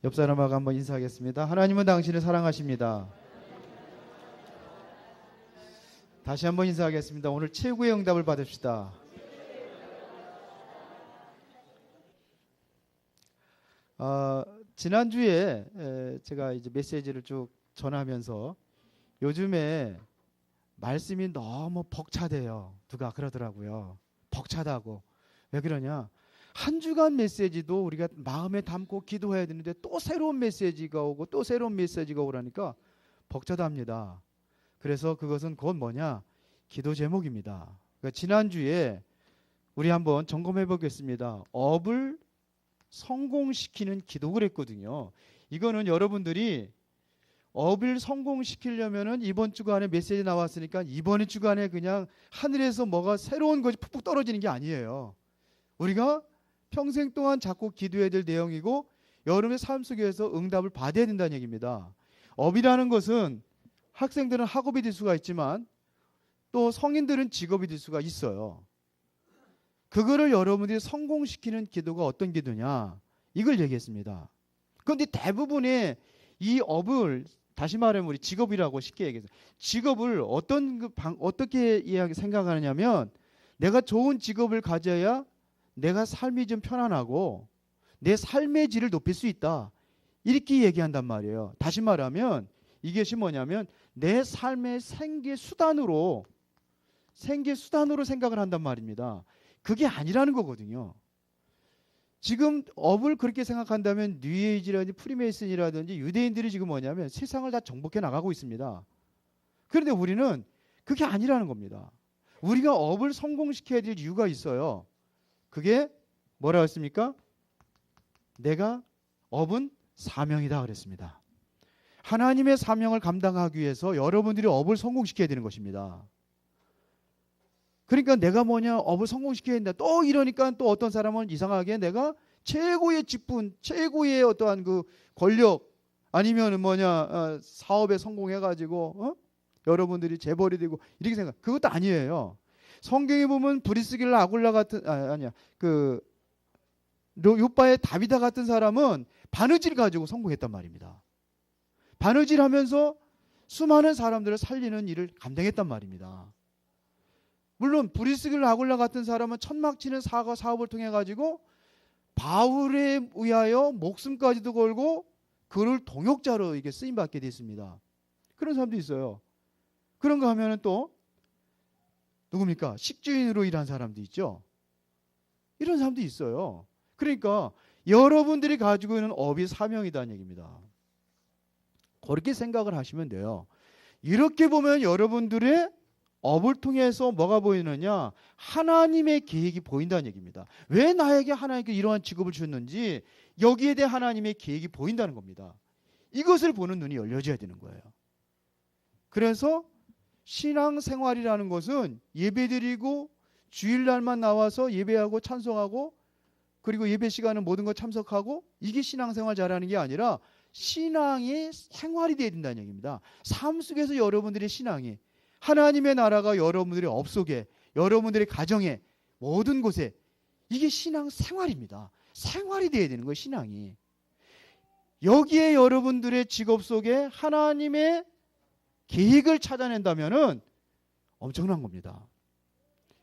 옆 사람하고 한번 인사하겠습니다. 하나님은 당신을 사랑하십니다. 다시 한번 인사하겠습니다. 오늘 최고의 응답을 받읍시다. 지난주에 제가 이제 메시지를 쭉 전하면서 요즘에 말씀이 너무 벅차대요. 누가 그러더라고요. 벅차다고. 왜 그러냐? 한 주간 메시지도 우리가 마음에 담고 기도해야 되는데 또 새로운 메시지가 오고 또 새로운 메시지가 오라니까 벅차답니다. 그래서 그것은 곧 뭐냐? 기도 제목입니다. 그러니까 지난주에 우리 한번 점검해 보겠습니다. 업을 성공시키는 기도 그랬거든요. 이거는 여러분들이 업을 성공시키려면은 이번 주간에 메시지 나왔으니까 이번 주간에 그냥 하늘에서 뭐가 새로운 것이 푹푹 떨어지는 게 아니에요. 우리가 평생 동안 자꾸 기도해야 될 내용이고 여러분의 삶 속에서 응답을 받아야 된다는 얘기입니다. 업이라는 것은 학생들은 학업이 될 수가 있지만 또 성인들은 직업이 될 수가 있어요. 그거를 여러분들이 성공시키는 기도가 어떤 기도냐? 이걸 얘기했습니다. 그런데 대부분의 이 업을 다시 말하면 우리 직업이라고 쉽게 얘기해서 직업을 어떻게 생각하느냐면 내가 좋은 직업을 가져야 내가 삶이 좀 편안하고 내 삶의 질을 높일 수 있다. 이렇게 얘기한단 말이에요. 다시 말하면 이것이 뭐냐면 내 삶의 생계 수단으로 생각을 한단 말입니다. 그게 아니라는 거거든요. 지금 업을 그렇게 생각한다면 뉴에이지라든지 프리메이슨이라든지 유대인들이 지금 뭐냐면 세상을 다 정복해 나가고 있습니다. 그런데 우리는 그게 아니라는 겁니다. 우리가 업을 성공시켜야 될 이유가 있어요. 그게 뭐라고 했습니까? 업은 사명이다 그랬습니다. 하나님의 사명을 감당하기 위해서 여러분들이 업을 성공시켜야 되는 것입니다. 그러니까 내가 업을 성공시켜야 된다. 또 이러니까 또 어떤 사람은 이상하게 내가 최고의 직분, 최고의 어떠한 그 권력 아니면 사업에 성공해가지고 여러분들이 재벌이 되고 이렇게 생각. 그것도 아니에요. 성경에 보면 브리스길라 아굴라 같은 요바의 다비다 같은 사람은 바느질 가지고 성공했단 말입니다. 바느질하면서 수많은 사람들을 살리는 일을 감당했단 말입니다. 물론 브리스길라 아굴라 같은 사람은 천막치는 사업을 통해 가지고 바울에 의하여 목숨까지도 걸고 그를 동역자로 이게 쓰임 받게 됐습니다. 그런 사람도 있어요. 그런가 하면은 또 누굽니까? 식주인으로 일한 사람도 있죠. 이런 사람도 있어요. 그러니까 여러분들이 가지고 있는 업이 사명이라는 얘기입니다. 그렇게 생각을 하시면 돼요. 이렇게 보면 여러분들의 업을 통해서 뭐가 보이느냐? 하나님의 계획이 보인다는 얘기입니다. 왜 나에게 하나님께 이러한 직업을 주셨는지 여기에 대해 하나님의 계획이 보인다는 겁니다. 이것을 보는 눈이 열려져야 되는 거예요. 그래서 신앙생활이라는 것은 예배드리고 주일날만 나와서 예배하고 찬송하고 그리고 예배 시간은 모든 것 참석하고 이게 신앙생활 잘하는 게 아니라 신앙의 생활이 되어야 된다는 얘기입니다. 삶 속에서 여러분들의 신앙이 하나님의 나라가 여러분들의 업 속에 여러분들의 가정에 모든 곳에 이게 신앙생활입니다. 생활이 되어야 되는 거예요. 신앙이. 여기에 여러분들의 직업 속에 하나님의 계획을 찾아낸다면은 엄청난 겁니다.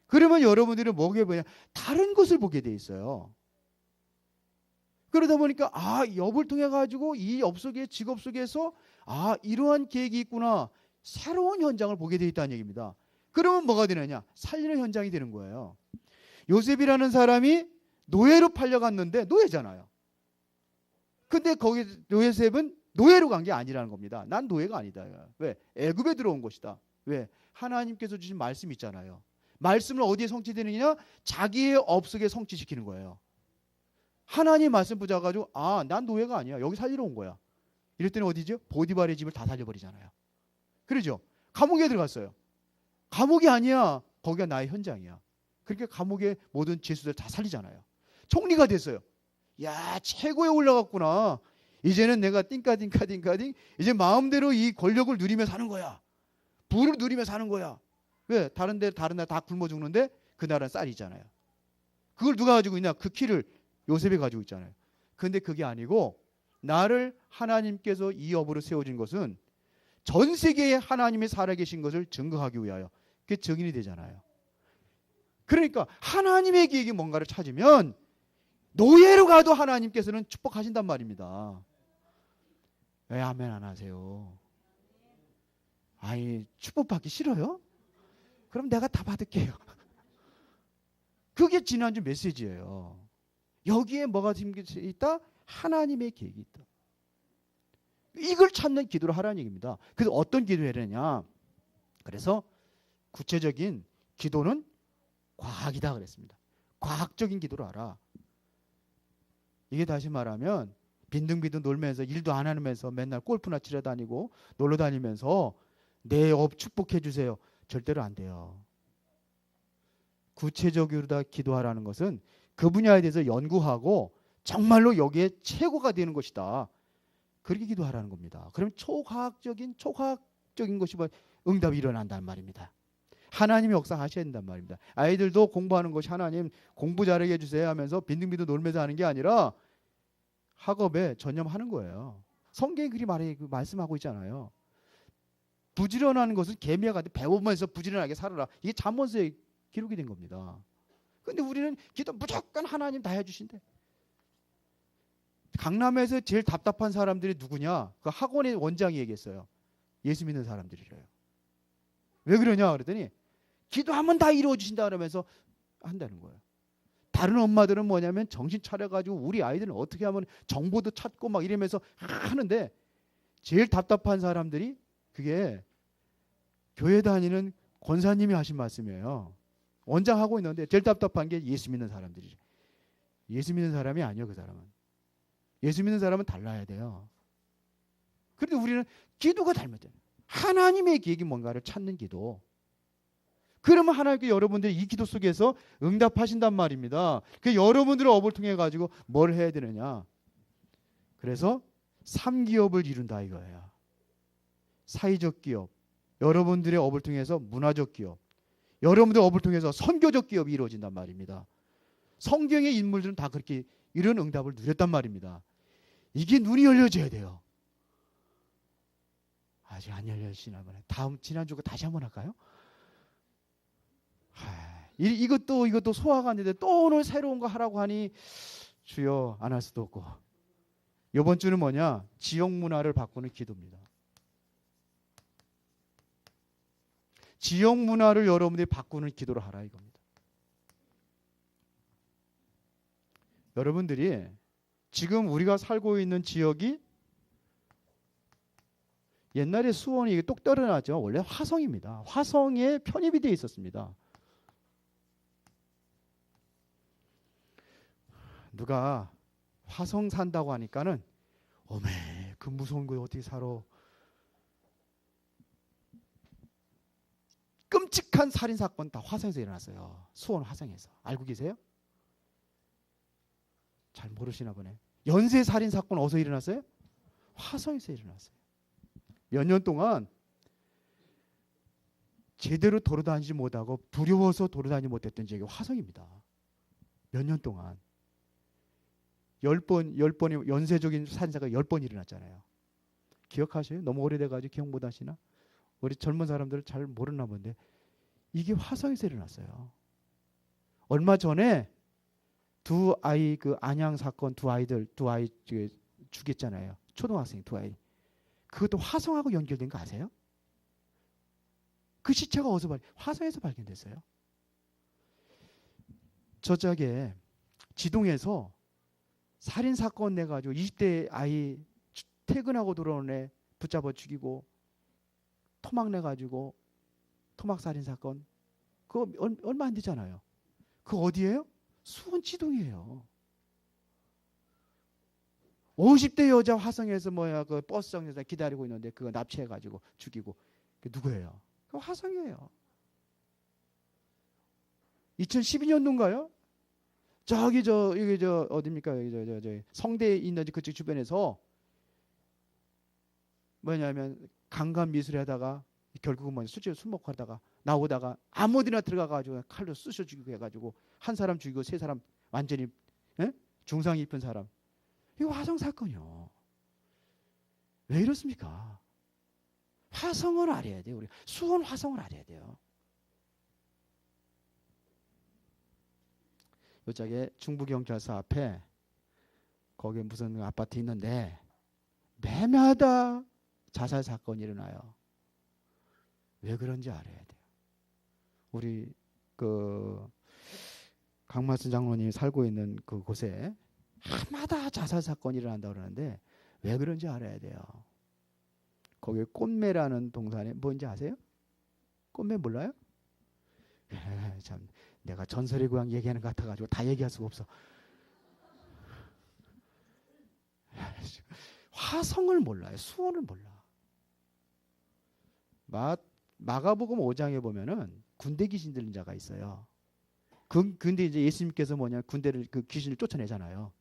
그러면 여러분들은 뭐게 보냐? 다른 것을 보게 돼 있어요. 그러다 보니까 업을 통해 가지고 이 업 속에 직업 속에서 이러한 계획이 있구나. 새로운 현장을 보게 돼 있다는 얘기입니다. 그러면 뭐가 되느냐? 살리는 현장이 되는 거예요. 요셉이라는 사람이 노예로 팔려갔는데 노예잖아요. 근데 거기 요셉은 노예로 간 게 아니라는 겁니다. 난 노예가 아니다. 왜? 애굽에 들어온 것이다. 왜? 하나님께서 주신 말씀이 있잖아요. 말씀을 어디에 성취되느냐? 자기의 업 속에 성취시키는 거예요. 하나님 말씀 붙잡아가지고 난 노예가 아니야. 여기 살리러 온 거야. 이랬더니 어디죠? 보디발의 집을 다 살려버리잖아요. 그러죠? 감옥에 들어갔어요. 감옥이 아니야. 거기가 나의 현장이야. 그러니까 감옥의 모든 죄수들 다 살리잖아요. 총리가 됐어요. 야, 최고에 올라갔구나. 이제는 내가 띵까띵 이제 마음대로 이 권력을 누리며 사는 거야. 부를 누리며 사는 거야. 왜? 다른 나라 다 굶어 죽는데 그 나라는 쌀이잖아요. 그걸 누가 가지고 있냐? 그 키를 요셉이 가지고 있잖아요. 그런데 그게 아니고 나를 하나님께서 이 업으로 세워진 것은 전 세계에 하나님이 살아계신 것을 증거하기 위하여. 그게 증인이 되잖아요. 그러니까 하나님의 계획이 뭔가를 찾으면 노예로 가도 하나님께서는 축복하신단 말입니다. 왜 아멘 안 하세요? 아니, 축복받기 싫어요? 그럼 내가 다 받을게요. 그게 지난주 메시지예요. 여기에 뭐가 담겨져 있다? 하나님의 계획이 있다. 이걸 찾는 기도를 하라는 얘기입니다. 그래서 어떤 기도를 해야 되냐? 그래서 구체적인 기도는 과학이다 그랬습니다. 과학적인 기도를 하라. 이게 다시 말하면 빈둥빈둥 놀면서 일도 안 하면서 맨날 골프나 치러 다니고 놀러 다니면서 내 업 축복해 주세요. 절대로 안 돼요. 구체적으로 다 기도하라는 것은 그 분야에 대해서 연구하고 정말로 여기에 최고가 되는 것이다. 그렇게 기도하라는 겁니다. 그러면 초과학적인 것이 응답이 일어난단 말입니다. 하나님이 역사하셔야 된단 말입니다. 아이들도 공부하는 것이 하나님 공부 잘하게 해주세요 하면서 빈둥빈둥 놀면서 하는 게 아니라 학업에 전념하는 거예요. 성경이 그리 말씀하고 있잖아요. 부지런하는 것은 개미와 같이 배우면서 부지런하게 살아라. 이게 잠언서에 기록이 된 겁니다. 근데 우리는 기도 무조건 하나님 다 해주신대. 강남에서 제일 답답한 사람들이 누구냐? 그 학원의 원장이 얘기했어요. 예수 믿는 사람들이래요. 왜 그러냐 그랬더니 기도하면 다 이루어 주신다 그러면서 한다는 거예요. 다른 엄마들은 뭐냐면 정신 차려가지고 우리 아이들은 어떻게 하면 정보도 찾고 막 이러면서 하는데 제일 답답한 사람들이 그게 교회 다니는 권사님이 하신 말씀이에요. 원장하고 있는데 제일 답답한 게 예수 믿는 사람들이죠. 예수 믿는 사람이 아니요, 그 사람은. 예수 믿는 사람은 달라야 돼요. 그런데 우리는 기도가 닮았잖아요. 하나님의 계획이 뭔가를 찾는 기도. 그러면 하나님께 여러분들이 이 기도 속에서 응답하신단 말입니다. 그 여러분들의 업을 통해 가지고 뭘 해야 되느냐? 그래서 3기업을 이룬다 이거예요. 사회적 기업, 여러분들의 업을 통해서 문화적 기업, 여러분들의 업을 통해서 선교적 기업이 이루어진단 말입니다. 성경의 인물들은 다 그렇게 이런 응답을 누렸단 말입니다. 이게 눈이 열려져야 돼요. 아직 안 열려지나 보네. 지난주 거 다시 한번 할까요? 이것도 소화가 안 되는데 또 오늘 새로운 거 하라고 하니 주여 안 할 수도 없고. 이번 주는 뭐냐? 지역 문화를 바꾸는 기도입니다. 지역 문화를 여러분들이 바꾸는 기도를 하라 이겁니다. 여러분들이 지금 우리가 살고 있는 지역이 옛날에 수원이 똑 떨어나죠. 원래 화성입니다. 화성에 편입이 되어 있었습니다. 누가 화성 산다고 하니까는 어메 그 무서운 거에 어떻게 살아. 끔찍한 살인사건 다 화성에서 일어났어요. 수원 화성에서. 알고 계세요? 잘 모르시나 보네. 연쇄 살인사건 어디서 일어났어요? 화성에서 일어났어요. 몇 년 동안 제대로 돌아다니지 못하고 두려워서 돌아다니지 못했던 지역이 화성입니다. 몇 년 동안. 10번의 연쇄적인 살인사가 10번 일어났잖아요. 기억하세요? 너무 오래돼가지고 기억 못 하시나? 우리 젊은 사람들 잘 모르나 본데 이게 화성에서 일어났어요. 얼마 전에 두 아이 그 안양 사건 두 아이 죽였잖아요. 초등학생 두 아이. 그것도 화성하고 연결된 거 아세요? 그 시체가 어디서 화성에서 발견됐어요. 저쪽에 지동에서 살인사건 내가지고 20대 아이 퇴근하고 들어오는 애 붙잡아 죽이고 토막 내가지고 토막살인사건 그거 얼마 안 되잖아요. 그거 어디예요? 수원 지동이에요. 50대 여자 화성에서 그 버스 정류장에 기다리고 있는데 그거 납치해가지고 죽이고 그게 누구예요? 그거 화성이에요. 2012년도인가요? 저기 여기 어디입니까? 여기 성대에 있는 그쪽 주변에서 뭐냐면 강간 미술 하다가 결국은 술 먹고 하다가 나오다가 아무데나 들어가가지고 칼로 쑤셔 죽이고 해가지고 한 사람 죽이고 세 사람 완전히 중상 입은 사람. 이거 화성 사건이요. 왜 이렇습니까? 화성을 알아야 돼요. 우리 수원 화성을 알아야 돼요. 요짝에 중부경찰서 앞에 거기에 무슨 아파트 있는데 매마다 자살 사건이 일어나요. 왜 그런지 알아야 돼요. 우리 그 강만순 장로님이 살고 있는 그곳에 해마다 자살 사건이 일어난다고 그러는데 왜 그런지 알아야 돼요. 거기에 꽃매라는 동산에 뭔지 아세요? 꽃매 몰라요? 참 내가 전설의 고향 얘기하는 것 같아가지고 다 얘기할 수가 없어. 화성을 몰라요. 수원을 몰라. 마가복음 5장에 보면은 군대 귀신 들린 자가 있어요. 근데 이제 예수님께서 뭐냐 군대를 그 귀신을 쫓아내잖아요.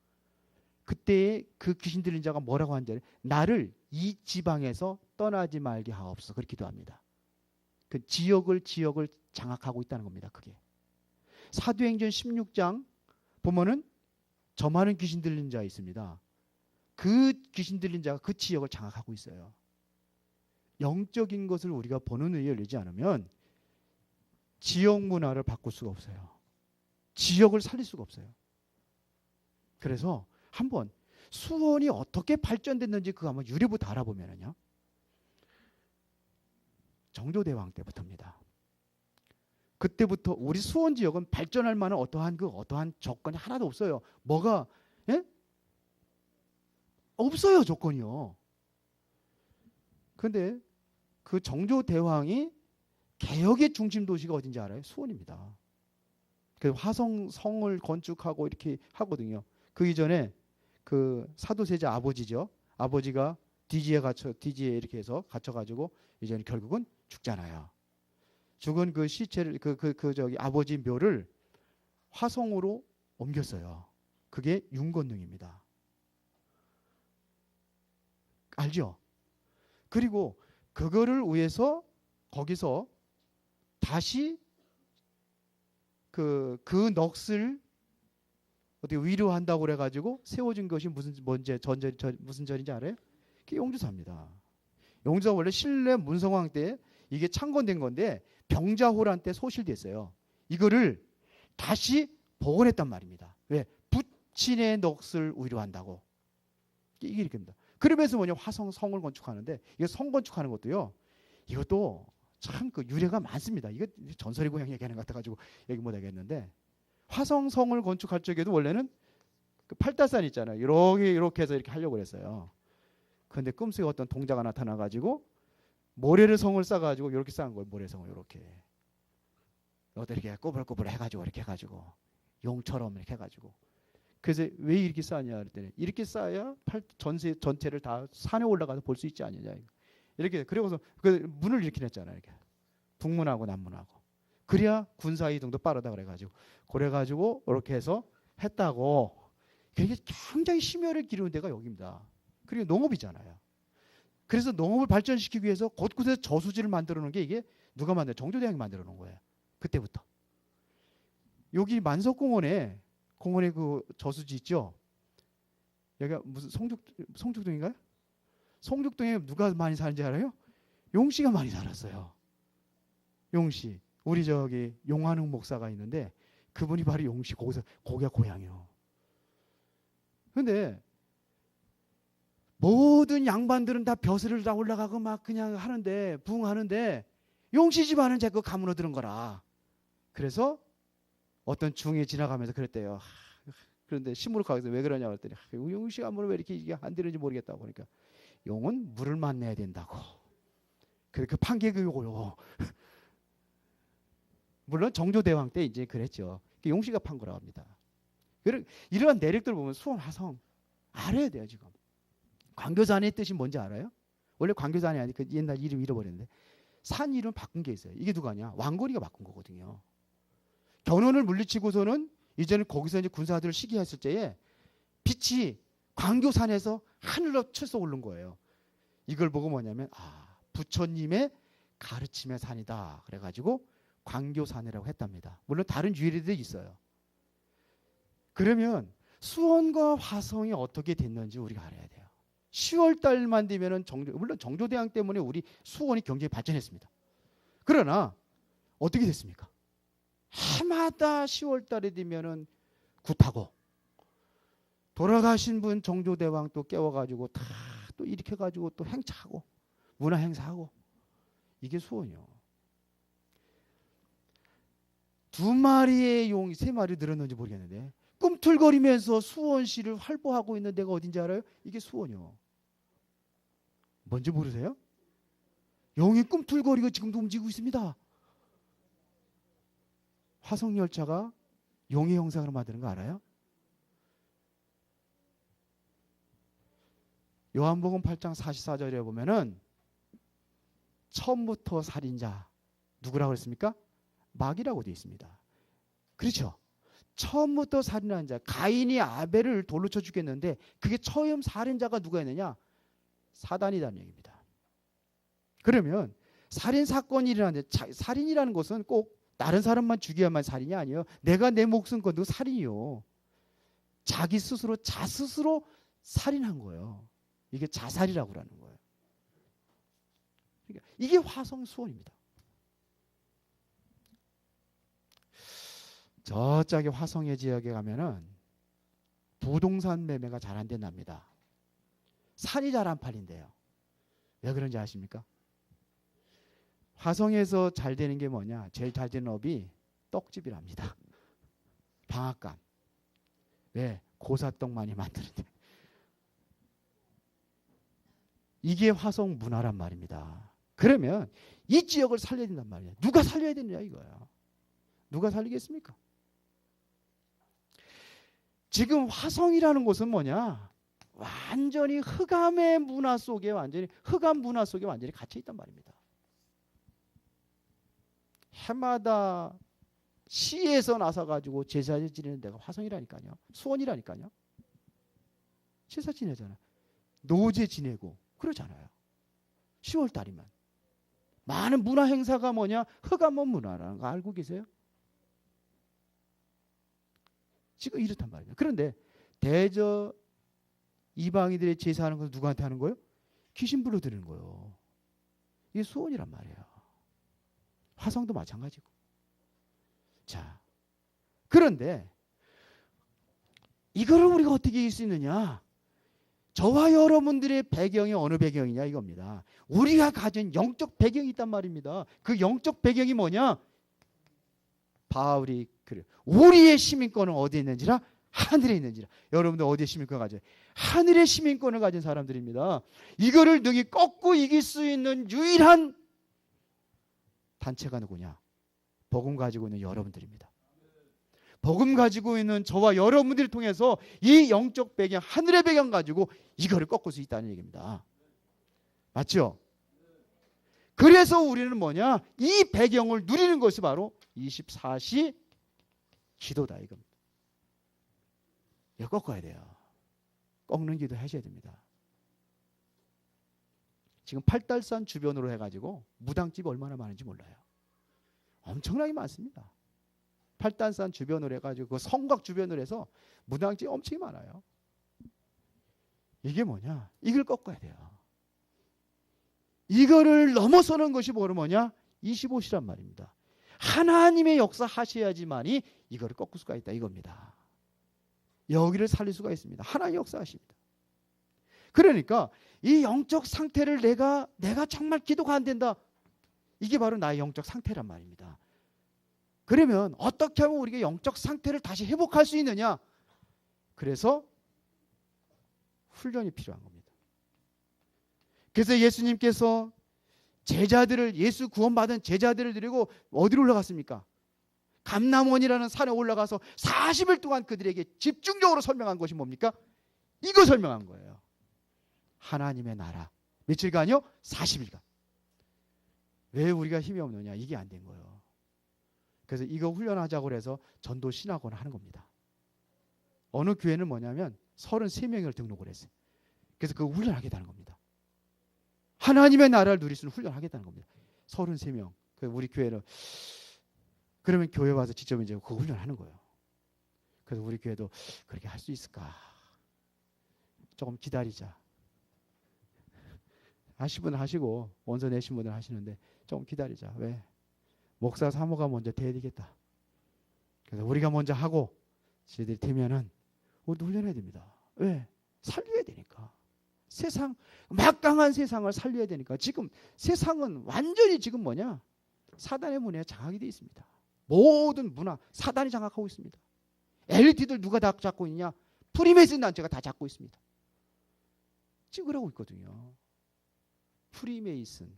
그때 그 귀신 들린 자가 뭐라고 하는지 나를 이 지방에서 떠나지 말게 하옵소서 그렇게 기도합니다. 그 지역을 장악하고 있다는 겁니다. 그게 사도행전 16장 보면은 저 많은 귀신 들린 자 있습니다. 그 귀신 들린 자가 그 지역을 장악하고 있어요. 영적인 것을 우리가 보는 눈이 열리지 않으면 지역 문화를 바꿀 수가 없어요. 지역을 살릴 수가 없어요. 그래서 한번 수원이 어떻게 발전됐는지 그거 한번 유래부터 알아보면요. 정조대왕 때부터입니다. 그때부터 우리 수원 지역은 발전할 만한 어떠한 조건이 하나도 없어요. 뭐가 예? 없어요 조건이요. 그런데 그 정조대왕이 개혁의 중심 도시가 어딘지 알아요? 수원입니다. 그래서 화성성을 건축하고 이렇게 하거든요. 그 이전에 그 사도세자 아버지죠. 아버지가 디지에 이렇게 해서 갇혀가지고 이제는 결국은 죽잖아요. 죽은 그 시체를 저기 아버지 묘를 화성으로 옮겼어요. 그게 윤건능입니다. 알죠? 그리고 그거를 위해서 거기서 다시 그 넋을 어떻게 위로한다고 그래가지고 세워진 것이 무슨 절인지 알아요? 그게 용주사입니다. 용주사 원래 신라 문성왕 때 이게 창건된 건데 병자호란 때 소실됐어요. 이거를 다시 복원했단 말입니다. 왜? 부친의 넋을 위로한다고. 이게 이렇게입니다. 그러면서 뭐냐 화성성을 건축하는데 이거 성 건축하는 것도요. 이것도 참 그 유래가 많습니다. 이거 전설의 고향 얘기하는 것 같아가지고 얘기 못 하겠는데 화성성을 건축할 적에도 원래는 그 팔달산 있잖아요. 이렇게 해서 이렇게 하려고 그랬어요. 그런데 꿈속에 어떤 동자가 나타나가지고 모래를 성을 쌓아가지고 이렇게 쌓은 거예요. 모래성을 이렇게 이렇게 꼬불꼬불 해가지고 이렇게 해가지고 용처럼 이렇게 해가지고 그래서 왜 이렇게 쌓냐 그랬더니 이렇게 쌓아야 전체를 다 산에 올라가서 볼 수 있지 않느냐 이렇게 그리고서 그 문을 이렇게 냈잖아요. 이렇게 북문하고 남문하고 그래야 군사 이동도 빠르다 그래가지고 이렇게 해서 했다고. 그게 굉장히 심혈을 기르는 데가 여기입니다. 그리고 농업이잖아요. 그래서 농업을 발전시키기 위해서 곳곳에 저수지를 만들어 놓은 게 이게 누가 만들어? 정조대왕이 만들어 놓은 거예요. 그때부터. 여기 만석공원에 그 저수지 있죠. 여기가 무슨 송죽동인가요? 송죽동에 누가 많이 사는지 알아요? 용씨가 많이 살았어요. 용씨. 우리 저기 용한웅 목사가 있는데 그분이 바로 용씨 거기가 고향이요. 근데 모든 양반들은 다 벼슬을 다 올라가고 막 그냥 하는데 부흥하는데 용씨 집안은 자꾸 가문으로 들은 거라. 그래서 어떤 중이 지나가면서 그랬대요. 그런데 시무룩하게서 왜 그러냐고 했더니 용씨 가문은 왜 이렇게 안 되는지 모르겠다고. 그러니까 용은 물을 만내야 된다고. 그 판계교육을요. 물론 정조대왕 때 이제 그랬죠. 용씨가 판 거라고 합니다. 이러한 내력들 보면 수원 화성 알아야 돼요 지금. 광교산의 뜻이 뭔지 알아요? 원래 광교산이 아니 그 옛날 이름 잃어버렸는데 산 이름 바꾼 게 있어요. 이게 누가냐? 왕건이가 바꾼 거거든요. 견훤을 물리치고서는 이제는 거기서 이제 군사들을 시기했을 때에 빛이 광교산에서 하늘로 쳐서 오른 거예요. 이걸 보고 뭐냐면 부처님의 가르침의 산이다. 그래가지고 광교산이라고 했답니다. 물론 다른 유래들이 있어요. 그러면 수원과 화성이 어떻게 됐는지 우리가 알아야 돼요. 10월 달만 되면은 물론 정조대왕 때문에 우리 수원이 굉장히 발전했습니다. 그러나 어떻게 됐습니까? 해마다 10월 달이 되면은 굿하고 돌아가신 분 정조대왕 또 깨워가지고 다 또 일으켜가지고 또 행차하고 문화 행사하고 이게 수원이요. 2마리의 용이 3마리 늘었는지 모르겠는데 꿈틀거리면서 수원시를 활보하고 있는 데가 어딘지 알아요? 이게 수원이요. 뭔지 모르세요? 용이 꿈틀거리고 지금도 움직이고 있습니다. 화성열차가 용의 형상으로 만드는 거 알아요? 요한복음 8장 44절에 보면은 처음부터 살인자 누구라고 그랬습니까? 마귀라고 되어 있습니다. 그렇죠? 처음부터 살인한 자, 가인이 아벨을 돌로 쳐 죽였는데 그게 처음 살인자가 누가 있느냐? 사단이라는 얘기입니다. 그러면 살인 사건이 일어나는데 살인이라는 것은 꼭 다른 사람만 죽여야만 살인이 아니에요. 내가 내 목숨 건도 살인이요. 자기 스스로 자스스로 살인한 거예요. 이게 자살이라고 하는 거예요. 그러니까 이게 화성 수원입니다. 저쪽에 화성의 지역에 가면은 부동산 매매가 잘 안 된답니다. 산이 잘 안 팔린대요. 왜 그런지 아십니까? 화성에서 잘 되는 게 뭐냐? 제일 잘 되는 업이 떡집이랍니다. 방앗간. 왜? 고사떡 많이 만드는데. 이게 화성 문화란 말입니다. 그러면 이 지역을 살려야 된단 말이에요. 누가 살려야 되느냐 이거야. 누가 살리겠습니까? 지금 화성이라는 곳은 뭐냐? 완전히 흑암의 문화 속에 흑암 문화 속에 완전히 갇혀 있단 말입니다. 해마다 시에서 나서 가지고 제사를 지내는 데가 화성이라니까요. 수원이라니까요. 제사 지내잖아요. 노제 지내고 그러잖아요. 10월 달이면 많은 문화 행사가 뭐냐? 흑암 문화라는 거 알고 계세요? 지금 이렇단 말이에요. 그런데 대저 이방인들의 제사하는 것은 누구한테 하는 거예요? 귀신 불러드리는 거예요. 이게 수원이란 말이에요. 화성도 마찬가지고. 자, 그런데 이거를 우리가 어떻게 이길 수 있느냐? 저와 여러분들의 배경이 어느 배경이냐 이겁니다. 우리가 가진 영적 배경이 있단 말입니다. 그 영적 배경이 뭐냐? 바울이 그래. 우리의 시민권은 어디에 있는지라? 하늘에 있는지라. 여러분들 어디에 시민권을 가져요? 하늘의 시민권을 가진 사람들입니다. 이거를 능히 꺾고 이길 수 있는 유일한 단체가 누구냐? 복음 가지고 있는 여러분들입니다. 복음 가지고 있는 저와 여러분들을 통해서 이 영적 배경, 하늘의 배경 가지고 이거를 꺾을 수 있다는 얘기입니다. 맞죠? 그래서 우리는 뭐냐? 이 배경을 누리는 것이 바로 24시 기도다 이겁니다. 이거 꺾어야 돼요. 꺾는 기도 하셔야 됩니다. 지금 팔달산 주변으로 해가지고 무당집이 얼마나 많은지 몰라요. 엄청나게 많습니다. 팔달산 주변으로 해가지고 그 성곽 주변으로 해서 무당집이 엄청 많아요. 이게 뭐냐? 이걸 꺾어야 돼요. 이거를 넘어서는 것이 뭐냐? 25시란 말입니다. 하나님의 역사 하셔야지만이 이거를 꺾을 수가 있다 이겁니다. 여기를 살릴 수가 있습니다. 하나님 역사하십니다. 그러니까 이 영적 상태를 내가 정말 기도가 안 된다. 이게 바로 나의 영적 상태란 말입니다. 그러면 어떻게 하면 우리가 영적 상태를 다시 회복할 수 있느냐? 그래서 훈련이 필요한 겁니다. 그래서 예수님께서 제자들을 예수 구원받은 제자들을 데리고 어디로 올라갔습니까? 감람원이라는 산에 올라가서 40일 동안 그들에게 집중적으로 설명한 것이 뭡니까? 이거 설명한 거예요. 하나님의 나라. 며칠간요? 40일간. 왜 우리가 힘이 없느냐? 이게 안 된 거예요. 그래서 이거 훈련하자고 해서 전도 신학원을 하는 겁니다. 어느 교회는 뭐냐면 33명을 등록을 했어요. 그래서 그거 훈련하겠다는 겁니다. 하나님의 나라를 누릴 수 있는 훈련하겠다는 겁니다. 33명. 우리 교회는 그러면 교회 와서 직접 이제 그거 훈련하는 거예요. 그래서 우리 교회도 그렇게 할 수 있을까? 조금 기다리자. 하실 분은 하시고 원서 내신 분은 하시는데 좀 기다리자. 왜? 목사 사모가 먼저 돼야 되겠다. 그래서 우리가 먼저 하고 저희들이 되면은 우리도 훈련해야 됩니다. 왜? 살려야 되니까. 세상, 막강한 세상을 살려야 되니까. 지금 세상은 완전히 지금 뭐냐? 사단의 문에 장악이 되어 있습니다. 모든 문화, 사단이 장악하고 있습니다. 엘리트들 누가 다 잡고 있냐? 프리메이슨 단체가 다 잡고 있습니다. 찍으라고 있거든요. 프리메이슨.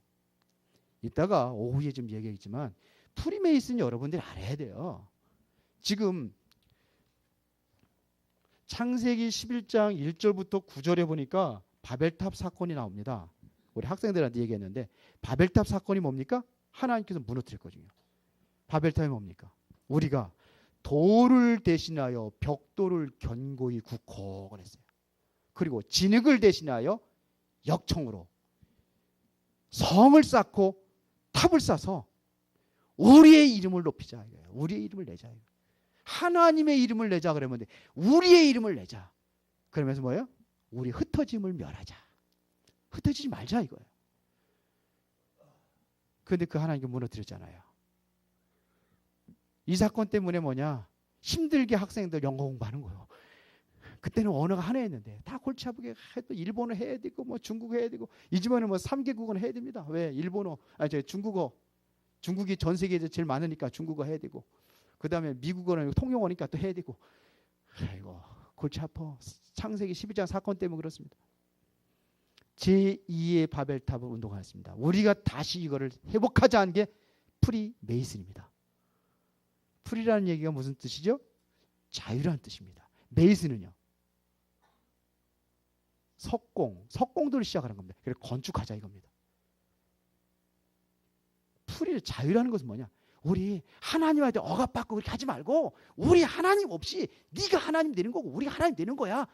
이따가 오후에 좀 얘기했지만 프리메이슨 여러분들이 알아야 돼요. 지금 창세기 11장 1절부터 9절에 보니까 바벨탑 사건이 나옵니다. 우리 학생들한테 얘기했는데 바벨탑 사건이 뭡니까? 하나님께서 무너뜨렸거든요. 바벨탑이 뭡니까? 우리가 돌을 대신하여 벽돌을 견고히 굽고 그랬어요. 그리고 진흙을 대신하여 역청으로 성을 쌓고 탑을 쌓아서 우리의 이름을 높이자 이거예요. 우리의 이름을 내자 이거예요. 하나님의 이름을 내자 그러면 돼. 우리의 이름을 내자. 그러면서 뭐예요? 우리 흩어짐을 멸하자. 흩어지지 말자 이거예요. 그런데 그 하나님께 무너뜨렸잖아요. 이 사건 때문에 뭐냐? 힘들게 학생들 영어 공부하는 거예요. 그때는 언어가 하나였는데 다 골치 아프게 해도 일본어 해야 되고 뭐 중국어 해야 되고 이지만은 뭐 3개국어는 해야 됩니다. 왜? 일본어, 중국어. 중국이 전 세계에서 제일 많으니까 중국어 해야 되고 그다음에 미국어는 통용어니까 또 해야 되고. 아이고 골치 아파. 창세기 12장 사건 때문에 그렇습니다. 제2의 바벨탑을 운동하였습니다. 우리가 다시 이거를 회복하자는 게 프리메이슨입니다. 프리라는 얘기가 무슨 뜻이죠? 자유라는 뜻입니다. 메이슨은요. 석공들을 시작하는 겁니다. 그래서 건축하자 이겁니다. 프리를 자유라는 것은 뭐냐? 우리 하나님한테 억압받고 그렇게 하지 말고 우리 하나님 없이 네가 하나님 되는 거고 우리가 하나님 되는 거야.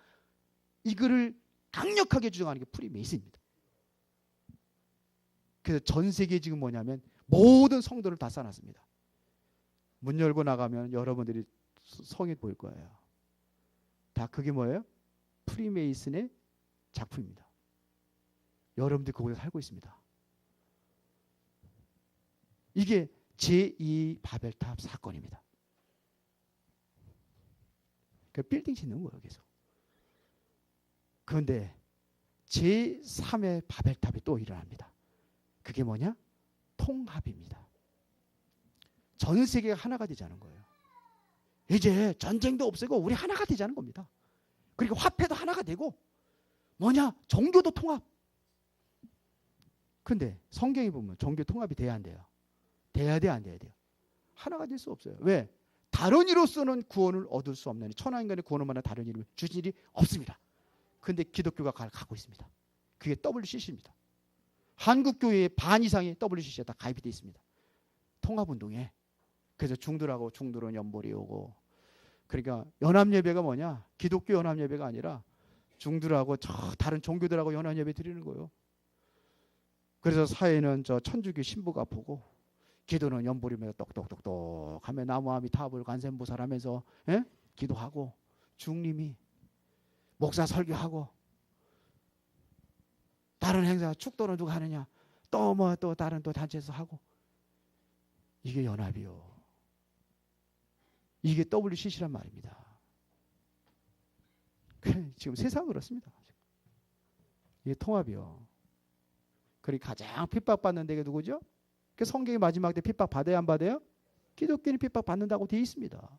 이거를 강력하게 주장하는 게 프리메이슨입니다. 그래서 전 세계에 지금 뭐냐면 모든 성도를 다 쌓아놨습니다. 문 열고 나가면 여러분들이 성이 보일 거예요. 다 그게 뭐예요? 프리메이슨의 작품입니다. 여러분들이 거기서 살고 있습니다. 이게 제2 바벨탑 사건입니다. 그 빌딩 짓는 거예요. 계속. 그런데 제3의 바벨탑이 또 일어납니다. 그게 뭐냐? 통합입니다. 전 세계가 하나가 되자는 거예요. 이제 전쟁도 없애고 우리 하나가 되자는 겁니다. 그리고 화폐도 하나가 되고 뭐냐? 종교도 통합. 근데 성경에 보면 종교 통합이 돼야 안 돼요? 돼야 돼, 안 돼야 돼요? 하나가 될 수 없어요. 왜? 다른 이로서는 구원을 얻을 수 없는 천하인간의 구원을 만나 다른 이름을 주신 일이 없습니다. 근데 기독교가 갖고 있습니다. 그게 WCC입니다. 한국교회의 반 이상이 WCC에 다 가입이 되어 있습니다. 통합운동에. 그래서 중들하고 중들은 연보리 오고 그러니까 연합예배가 뭐냐? 기독교 연합예배가 아니라 중들하고 저 다른 종교들하고 연합예배 드리는 거예요. 그래서 사회는 저 천주교 신부가 보고 기도는 연보리면서 똑똑똑똑 하며 나무아미타불 관세음보살 하면서 기도하고 중림이 목사 설교하고 다른 행사 축도는 누가 하느냐 또 뭐 또 다른 또 단체에서 하고 이게 연합이요. 이게 WCC란 말입니다. 지금 세상은 그렇습니다. 이게 통합이요. 그리고 가장 핍박받는 데가 누구죠? 그 성경의 마지막 때 핍박 받아야 안 받아요? 기독교는 핍박 받는다고 되어 있습니다.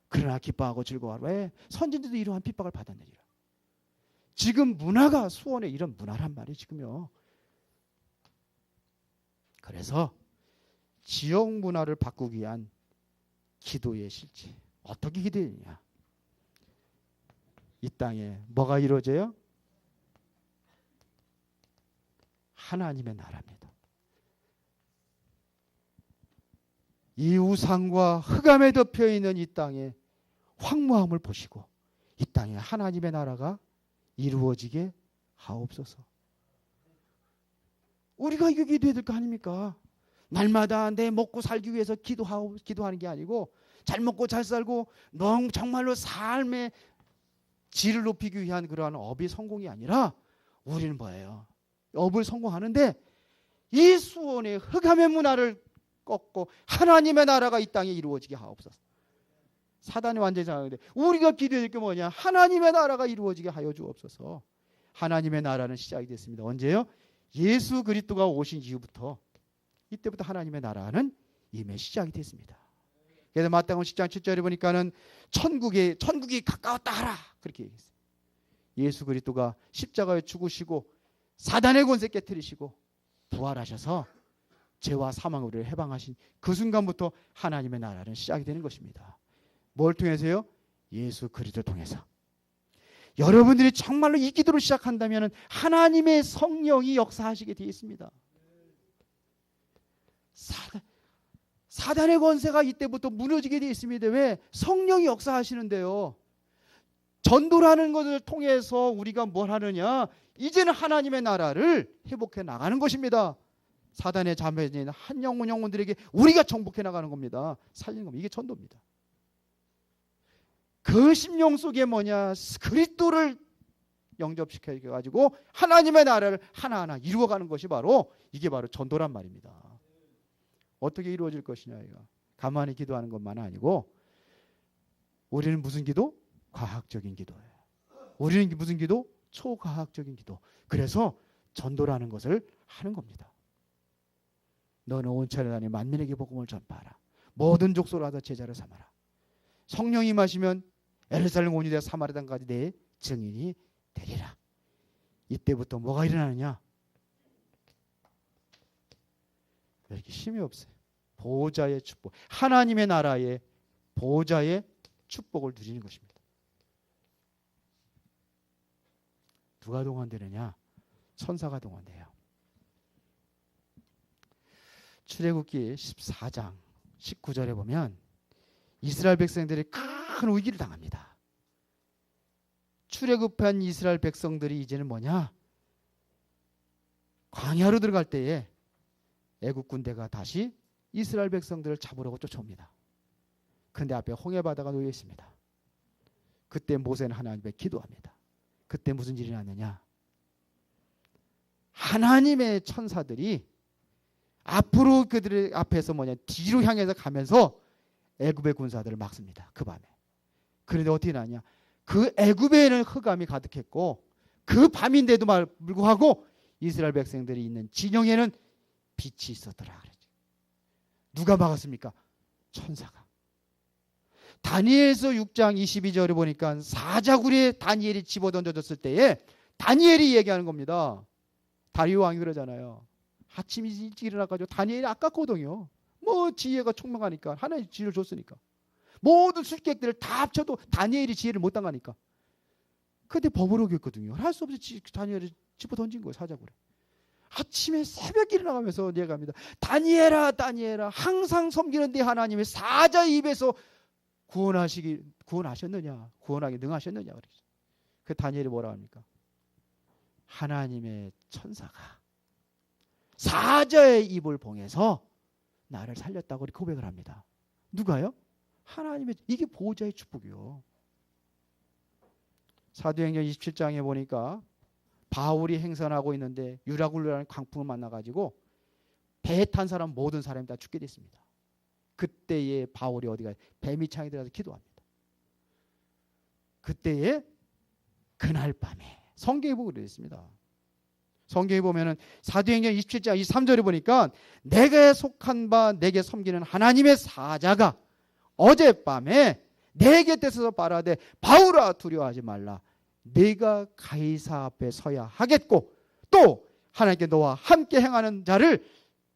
그러나 기뻐하고 즐거워하라. 왜? 선진들도 이러한 핍박을 받았느니라. 지금 문화가 수원에 이런 문화란 말이 지금요. 그래서 지역 문화를 바꾸기 위한 기도의 실체. 어떻게 기도했냐? 이 땅에 뭐가 이루어져요? 하나님의 나라입니다. 이 우상과 흑암에 덮여 있는 이 땅에 황무함을 보시고 이 땅에 하나님의 나라가 이루어지게 하옵소서. 우리가 이게 기도해야 될 거 아닙니까? 날마다 내 먹고 살기 위해서 기도하는 게 아니고 잘 먹고 잘 살고 정말로 삶의 질을 높이기 위한 그러한 업이 성공이 아니라 우리는 뭐예요? 업을 성공하는데 이 수원의 흑암의 문화를 꺾고 하나님의 나라가 이 땅에 이루어지게 하옵소서. 사단이 완전히 장악되는데 우리가 기도해야 될 게 뭐냐? 하나님의 나라가 이루어지게 하여 주옵소서. 하나님의 나라는 시작이 됐습니다. 언제요? 예수 그리스도가 오신 이후부터, 이때부터 하나님의 나라는 이미 시작이 됐습니다. 그래서 마태복음 10장 7절에 보니까는 천국이 가까웠다 하라 그렇게 얘기했어요. 예수 그리스도가 십자가에 죽으시고 사단의 권세 깨뜨리시고 부활하셔서 죄와 사망으로 해방하신 그 순간부터 하나님의 나라는 시작이 되는 것입니다. 뭘 통해서요? 예수 그리스도를 통해서. 여러분들이 정말로 이 기도를 시작한다면 하나님의 성령이 역사하시게 되어 있습니다. 사단의 권세가 이때부터 무너지게 되어 있습니다. 왜? 성령이 역사하시는데요. 전도라는 것을 통해서 우리가 뭘 하느냐? 이제는 하나님의 나라를 회복해 나가는 것입니다. 사단의 잠재인 한 영혼들에게 우리가 정복해 나가는 겁니다. 살리는 겁니다. 이게 전도입니다. 그 심령 속에 뭐냐? 그리스도를 영접시켜가지고 하나님의 나라를 하나하나 이루어가는 것이 이게 바로 전도란 말입니다. 어떻게 이루어질 것이냐? 가만히 기도하는 것만 아니고 우리는 무슨 기도? 과학적인 기도예요. 우리는 무슨 기도? 초과학적인 기도. 그래서 전도라는 것을 하는 겁니다. 너는 온 천에 다니 만민에게 복음을 전파하라. 모든 족속을 하다 제자를 삼아라. 성령이 임하시면 예루살렘 온 유대와 사마리아 땅까지 내 증인이 되리라. 이때부터 뭐가 일어나느냐? 왜 이렇게 힘이 없어요? 보호자의 축복, 하나님의 나라의 보호자의 축복을 누리는 것입니다. 누가 동원되느냐? 천사가 동원돼요. 출애굽기 14장 19절에 보면 이스라엘 백성들이 큰 위기를 당합니다. 출애굽한 이스라엘 백성들이 이제는 뭐냐? 광야로 들어갈 때에 애국 군대가 다시 이스라엘 백성들을 잡으려고 쫓아옵니다. 그런데 앞에 홍해바다가 놓여 있습니다. 그때 모세는 하나님께 기도합니다. 그때 무슨 일이 났느냐? 하나님의 천사들이 앞으로 그들의 앞에서 뒤로 향해서 가면서 애굽의 군사들을 막습니다. 그 밤에. 그런데 어떻게 나냐? 그 애굽에는 흑암이 가득했고 그 밤인데도 불구하고 이스라엘 백성들이 있는 진영에는 빛이 있었더라. 누가 막았습니까? 천사가. 다니엘서 6장 22절에 보니까 사자굴에 다니엘이 집어던져졌을 때에 다니엘이 얘기하는 겁니다. 다리오 왕이 그러잖아요. 아침 일찍 일어나가지고 다니엘이 아깝거든요. 지혜가 총명하니까 하나님 지혜를 줬으니까 모든 술객들을 다 합쳐도 다니엘이 지혜를 못 당하니까. 근데 버무려겠거든요. 할 수 없이 다니엘을 집어던진 거예요. 사자굴에. 아침에 새벽에 일어나가면서 얘기합니다. 다니엘아 다니엘아 항상 섬기는 네 하나님의 사자의 입에서 구원하셨느냐? 구원하기 능하셨느냐? 그 다니엘이 뭐라 합니까? 하나님의 천사가 사자의 입을 봉해서 나를 살렸다고 고백을 합니다. 누가요? 하나님의. 이게 보호자의 축복이요. 사도행전 27장에 보니까 바울이 행선하고 있는데 유라굴라라는 광풍을 만나가지고 배에 탄 사람 모든 사람이 다 죽게 됐습니다. 그때에 바울이 어디가 뱀이 창에 들어가서 기도합니다. 그때에 그날 밤에 성경에 보고 그랬습니다. 성경에 보면은 사도행전 27장 23절에 보니까 내게 속한 바 내게 섬기는 하나님의 사자가 어젯밤에 내 곁에서 바라되 바울아 두려워하지 말라. 네가 가이사 앞에 서야 하겠고 또 하나님께 너와 함께 행하는 자를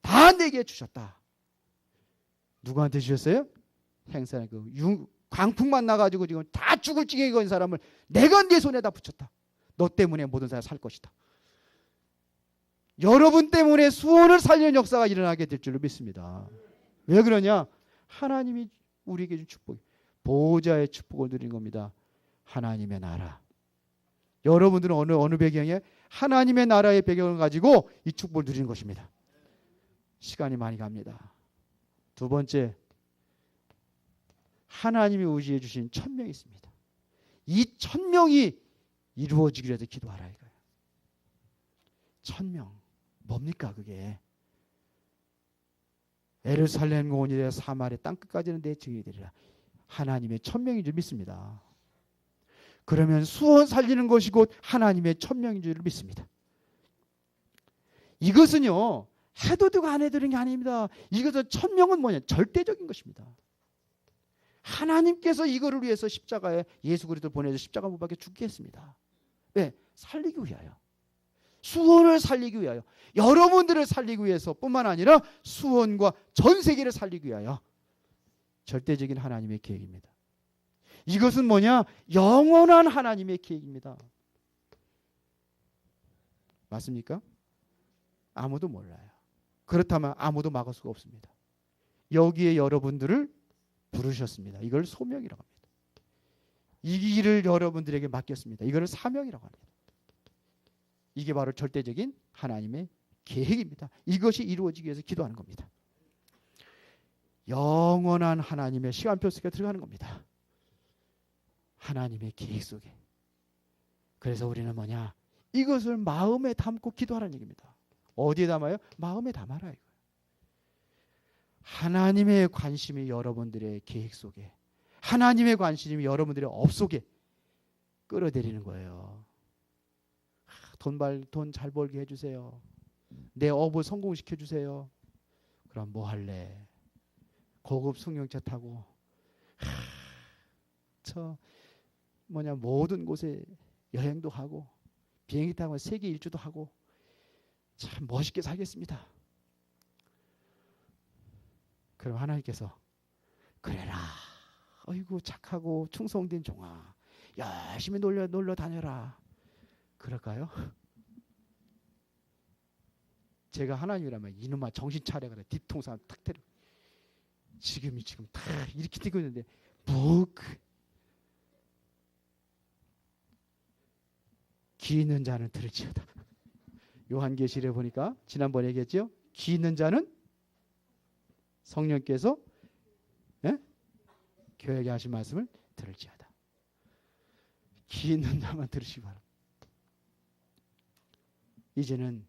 다 내게 주셨다. 누구한테 주셨어요? 행사는 광풍만 나가지고 지금 다 죽을 지경에 건 사람을 내가 네 손에다 붙였다. 너 때문에 모든 사람이 살 것이다. 여러분 때문에 수원을 살리는 역사가 일어나게 될 줄로 믿습니다. 왜 그러냐? 하나님이 우리에게 준 축복, 보호자의 축복을 누리는 겁니다. 하나님의 나라. 여러분들은 어느 배경에? 하나님의 나라의 배경을 가지고 이 축복을 누리는 것입니다. 시간이 많이 갑니다. 두 번째, 하나님이 의지해 주신 1000명이 있습니다. 이 1000명이 이루어지기 위해서 기도하라 이거예요. 1000명. 뭡니까 그게? 예루살렘 온이래 사마리아 땅끝까지는 내 증인이 되리라. 하나님의 1000명인 줄 믿습니다. 그러면 수원 살리는 것이 곧 하나님의 1000명인 줄 믿습니다. 이것은요, 해도 되고 안 해도 되는 게 아닙니다. 이것은 1000명은 뭐냐? 절대적인 것입니다. 하나님께서 이거를 위해서 십자가에 예수 그리스도를 보내서 십자가 못 박혀 죽게 했습니다. 왜? 살리기 위하여. 수원을 살리기 위하여. 여러분들을 살리기 위해서 뿐만 아니라 수원과 전 세계를 살리기 위하여. 절대적인 하나님의 계획입니다. 이것은 뭐냐? 영원한 하나님의 계획입니다. 맞습니까? 아무도 몰라요. 그렇다면 아무도 막을 수가 없습니다. 여기에 여러분들을 부르셨습니다. 이걸 소명이라고 합니다. 이 길을 여러분들에게 맡겼습니다. 이걸 사명이라고 합니다. 이게 바로 절대적인 하나님의 계획입니다. 이것이 이루어지기 위해서 기도하는 겁니다. 영원한 하나님의 시간표 속에 들어가는 겁니다. 하나님의 계획 속에. 그래서 우리는 뭐냐? 이것을 마음에 담고 기도하라는 얘기입니다. 어디에 담아요? 마음에 담아라 이거예요. 하나님의 관심이 여러분들의 계획 속에, 하나님의 관심이 여러분들의 업 속에 끌어들이는 거예요. 돈 잘 벌게 해주세요. 내 업을 성공시켜 주세요. 그럼 뭐 할래? 고급 승용차 타고 모든 곳에 여행도 하고 비행기 타고 세계 일주도 하고 참 멋있게 살겠습니다. 그럼 하나님께서 그래라. 어이구 착하고 충성된 종아. 열심히 놀러 다녀라. 그럴까요? 제가 하나님이라면 이놈아 정신 차려라. 뒤통수 탁 때려. 지금 다 이렇게 뛰고 있는데 기 있는 자는 들을지어다. 요한계시록에 보니까 지난번에 얘기했죠. 기 있는 자는 성령께서 교회에게 하신 말씀을 들을지어다. 기 있는 자만 들으시기 바랍니다. 이제는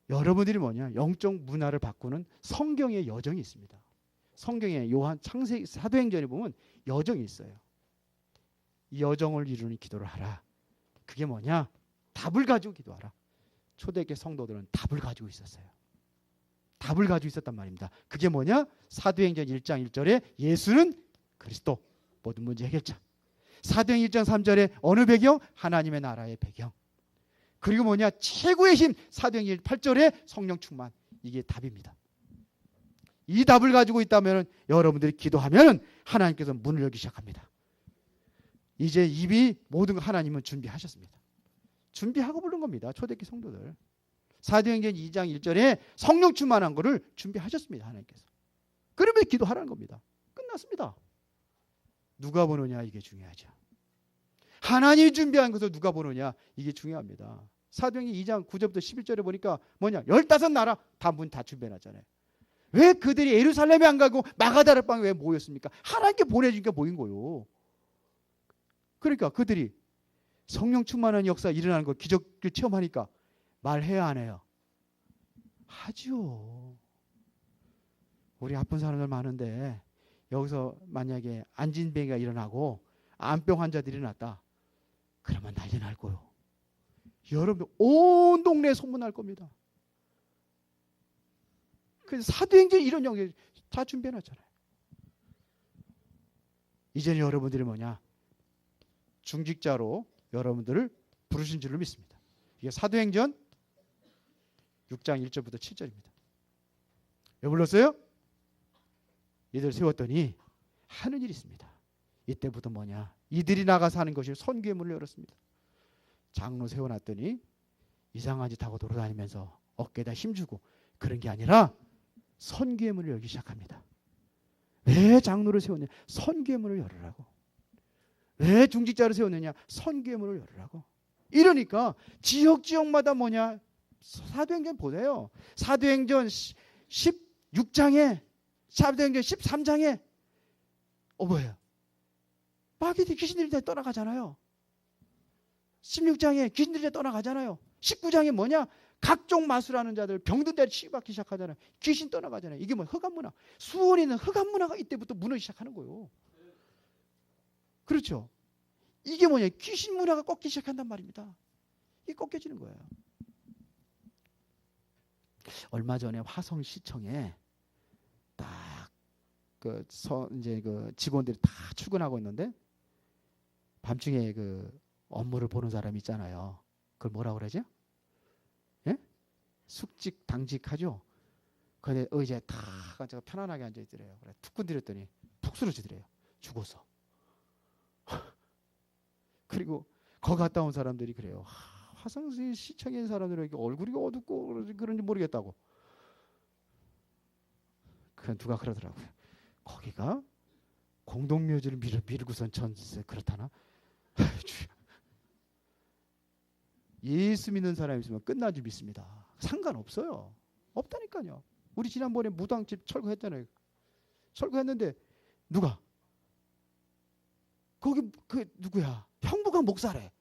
여러분들이 뭐냐? 영적 문화를 바꾸는 성경의 여정이 있습니다. 성경에 요한 창세기 사도행전에 보면 여정이 있어요. 이 여정을 이루는 기도를 하라. 그게 뭐냐? 답을 가지고 기도하라. 초대교회 성도들은 답을 가지고 있었어요. 답을 가지고 있었단 말입니다. 그게 뭐냐? 사도행전 1장 1절에 예수는 그리스도, 모든 문제 해결자. 사도행전 1장 3절에 어느 배경? 하나님의 나라의 배경. 그리고 뭐냐? 최고의 힘, 사도행전 8절에 성령 충만. 이게 답입니다. 이 답을 가지고 있다면 여러분들이 기도하면 하나님께서 문을 열기 시작합니다. 이제 입이 모든 거 하나님은 준비하셨습니다. 준비하고 부른 겁니다. 초대교회 성도들. 사도행전 2장 1절에 성령 충만한 거를 준비하셨습니다. 하나님께서. 그러면 기도하라는 겁니다. 끝났습니다. 누가 보느냐 이게 중요하죠. 하나님이 준비한 것을 누가 보느냐 이게 중요합니다. 사도행전 2장 9절부터 11절에 보니까 뭐냐? 15나라 다 문 다 준비해놨잖아요. 왜 그들이 예루살렘에 안 가고 마가다라 방에 왜 모였습니까? 하나님께 보내주니까 모인 거예요. 그러니까 그들이 성령 충만한 역사 일어나는 거 기적을 체험하니까 말해야 안 해요? 하죠. 우리 아픈 사람들 많은데 여기서 만약에 안진병이가 일어나고 암병 환자들이 일어났다. 그러면 난리 날 거예요. 여러분들 온 동네에 소문날 겁니다. 그래서 사도행전 이런 영역 다 준비해놨잖아요. 이제는 여러분들이 뭐냐? 중직자로 여러분들을 부르신 줄로 믿습니다. 이게 사도행전 6장 1절부터 7절입니다. 왜 불렀어요? 이들 세웠더니 하는 일이 있습니다. 이때부터 뭐냐? 이들이 나가서 하는 것이 선교의 문을 열었습니다. 장로 세워놨더니 이상한 짓 하고 돌아다니면서 어깨에다 힘주고 그런 게 아니라 선교의 문을 열기 시작합니다. 왜 장로를 세웠냐? 선교의 문을 열으라고. 왜 중직자를 세웠느냐? 선교의 문을 열으라고. 이러니까 지역마다 뭐냐? 사도행전 보세요. 사도행전 16장에 사도행전 13장에 뭐예요? 마귀들이 귀신들이 다 떠나가잖아요. 16장에 귀신들이 다 떠나가잖아요. 19장에 뭐냐? 각종 마술하는 자들 병든 자를 치유받기 시작하잖아요. 귀신 떠나가잖아요. 이게 뭐 흑암문화. 수원에 있는 흑암문화가 이때부터 무너지기 시작하는 거예요. 그렇죠. 이게 뭐냐, 귀신 문화가 꺾이기 시작한단 말입니다. 이게 꺾여지는 거예요. 얼마 전에 화성시청에 딱 이제 그 직원들이 다 출근하고 있는데 밤중에 그 업무를 보는 사람이 있잖아요. 그걸 뭐라 그러죠? 예? 숙직 당직하죠. 근데 의자에 다 앉아서 편안하게 앉아 있더래요. 그래 툭 건드렸더니 푹 쓰러지더래요. 죽었어. 그리고 거기 갔다 온 사람들이 그래요. 화성시청에 있는 사람들에게 얼굴이 어둡고 그런지 모르겠다고. 그 누가 그러더라고요. 거기가 공동묘지를 밀고선 전세 그렇다나? 예수 믿는 사람이 있으면 끝난 줄 믿습니다. 상관없어요. 없다니까요. 우리 지난번에 무당집 철거했잖아요. 철거했는데 누가? 거기 그 누구야? 형부가 목사래.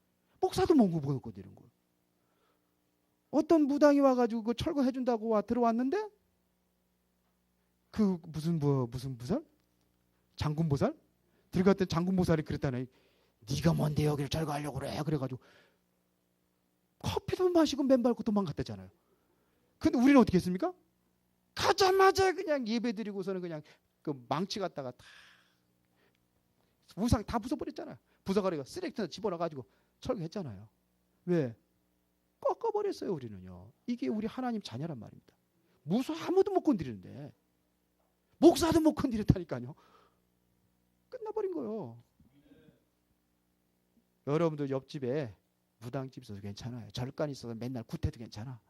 목사도 못 건드리는 거예요. 어떤 무당이 와가지고 그 철거해준다고 들어왔는데 그 무슨 보살? 장군보살? 들어갔더니 장군보살이 그랬다네. 네가 뭔데 여기를 철거하려고 그래. 그래가지고 커피도 마시고 맨발고 도망갔다잖아요. 근데 우리는 어떻게 했습니까? 가자마자 그냥 예배드리고서는 그냥 그 망치 갖다가 다 우상 다 부숴버렸잖아요. 부숴가지고 쓰레기통에 집어넣어가지고 철거했잖아요. 왜? 꺾어버렸어요. 우리는요. 이게 우리 하나님 자녀란 말입니다. 아무도 못 건드리는데 목사도 못 건드렸다니까요. 끝나버린 거예요. 여러분들 옆집에 무당집 있어도 괜찮아요. 절간 있어서 맨날 구태도 괜찮아.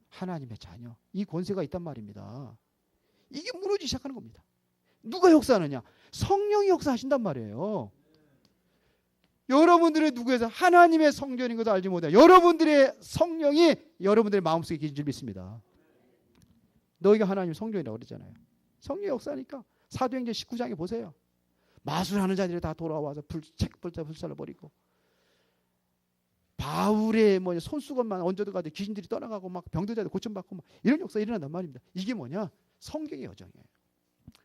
하나님의 자녀. 이 권세가 있단 말입니다. 이게 무너지기 시작하는 겁니다. 누가 역사하느냐? 성령이 역사하신단 말이에요. 여러분들의 누구에서 하나님의 성전인 것도 알지 못해. 여러분들의 성령이 여러분들의 마음속에 계신 줄 믿습니다. 너희가 하나님 성전이라고 그랬잖아요. 성령의 역사니까 사도행전 19장에 보세요. 마술하는 자들이 다 돌아와서 불살라버리고 바울의 손수건만 얹어도 가도 귀신들이 떠나가고 막 병든 자들 고침받고 막 이런 역사 일어난단 말입니다. 이게 뭐냐? 성경의 여정이에요.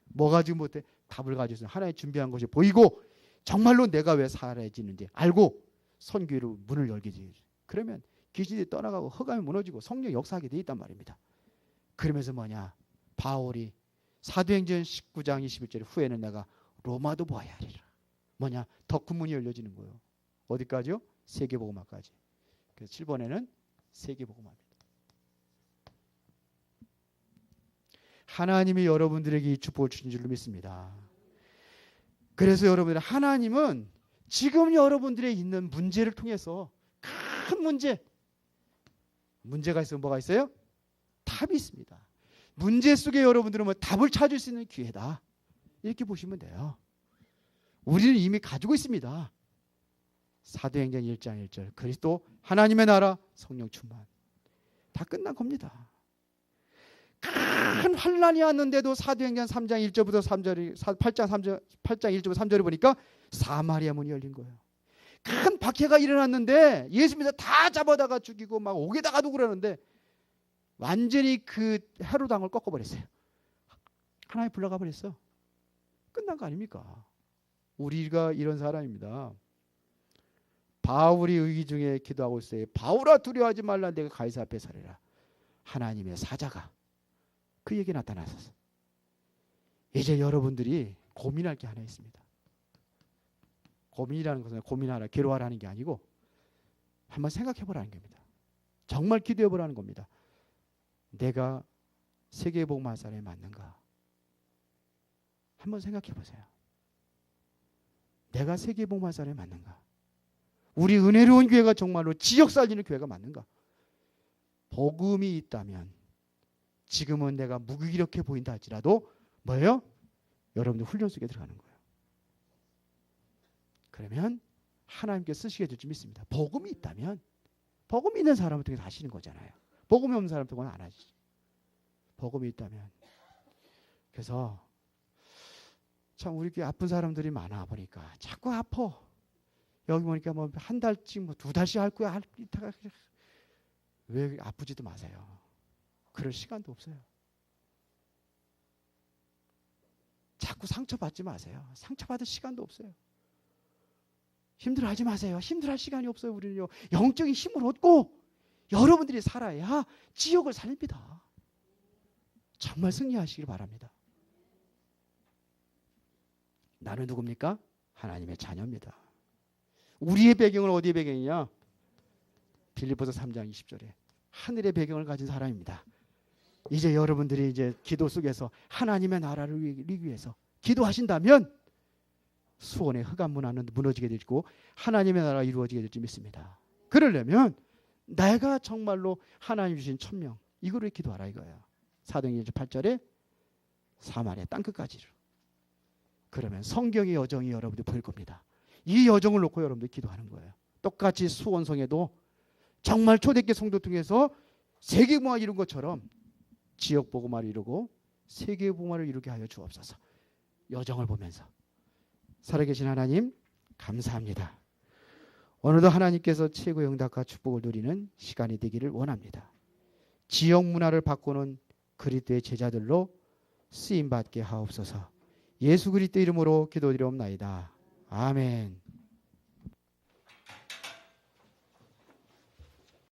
뭐 가지고 못해? 답을 가지고 있어요. 하나님 준비한 것이 보이고 정말로 내가 왜 살아지는지 알고 선교로 문을 열게 되지. 그러면 귀신이 떠나가고 흑암이 무너지고 성령 역사하게 돼 있단 말입니다. 그러면서 뭐냐? 바울이 사도행전 19장 21절 후에는 내가 로마도 보아야 하리라. 뭐냐? 더 큰 문이 열려지는 거예요. 어디까지요? 세계복음화까지. 그래서 7번에는 세계복음화입니다. 하나님이 여러분들에게 이 축복을 주신 줄로 믿습니다. 그래서 여러분들 하나님은 지금 여러분들의 있는 문제를 통해서 큰 문제가 있으면 뭐가 있어요? 답이 있습니다. 문제 속에 여러분들은 답을 찾을 수 있는 기회다. 이렇게 보시면 돼요. 우리는 이미 가지고 있습니다. 사도행전 1장 1절 그리스도 하나님의 나라 성령 충만. 다 끝난 겁니다. 큰 환란이 왔는데도 사도행전 3장 1절부터 3절이 8장 1절부터 3절을 보니까 사마리아 문이 열린 거예요. 큰 박해가 일어났는데 예수님께서 다 잡아다가 죽이고 막 옥에다가도 그러는데 완전히 그 헤롯 왕을 꺾어버렸어요. 하나님 불러가 버렸어. 끝난 거 아닙니까? 우리가 이런 사람입니다. 바울이 의기 중에 기도하고 있어요. 바울아 두려워하지 말라 내가 가이사 앞에 서리라. 하나님의 사자가 그에게 나타나서 이제 여러분들이 고민할 게 하나 있습니다. 고민이라는 것은 고민하라, 괴로워하라는 게 아니고 한번 생각해 보라는 겁니다. 정말 기도해 보라는 겁니다. 내가 세계복음화 사람에 맞는가? 한번 생각해 보세요. 내가 세계복음화 사람에 맞는가? 우리 은혜로운 교회가 정말로 지역 살리는 교회가 맞는가? 복음이 있다면 지금은 내가 무기력해 보인다 할지라도 뭐예요? 여러분들 훈련 속에 들어가는 거예요. 그러면 하나님께 쓰시게 될 줄 믿습니다. 복음이 있다면 복음이 있는 사람을 통해서 하시는 거잖아요. 복음이 없는 사람 통해서는 안 하시죠. 복음이 있다면. 그래서 참 우리 교회 아픈 사람들이 많아 보니까 자꾸 아파. 여기 보니까 뭐 한 달씩 뭐 2달씩 할 거야. 왜 아프지도 마세요. 그럴 시간도 없어요. 자꾸 상처받지 마세요. 상처받을 시간도 없어요. 힘들어하지 마세요. 힘들어할 시간이 없어요. 우리는요. 영적인 힘을 얻고 여러분들이 살아야 지역을 살립니다. 정말 승리하시길 바랍니다. 나는 누굽니까? 하나님의 자녀입니다. 우리의 배경은 어디의 배경이냐? 빌립보서 3장 20절에 하늘의 배경을 가진 사람입니다. 이제 여러분들이 이제 기도 속에서 하나님의 나라를 이루기 위해서 기도하신다면 수원의 흑암 문화는 무너지게 되고 하나님의 나라가 이루어지게 될 줄 믿습니다. 그러려면 내가 정말로 하나님 주신 천명 이거를 기도하라 이거예요. 사도행전 8절에 사마리아 땅끝까지로. 그러면 성경의 여정이 여러분들이 보일 겁니다. 이 여정을 놓고 여러분들이 기도하는 거예요. 똑같이 수원성에도 정말 초대교회 성도 통해서 세계복음화를 이룬 것처럼 지역복음화를 이루고 세계복음화를 이루게 하여 주옵소서. 여정을 보면서 살아계신 하나님 감사합니다. 오늘도 하나님께서 최고의 응답과 축복을 누리는 시간이 되기를 원합니다. 지역 문화를 바꾸는 그리스도의 제자들로 쓰임받게 하옵소서. 예수 그리스도 이름으로 기도드리옵나이다. 아멘.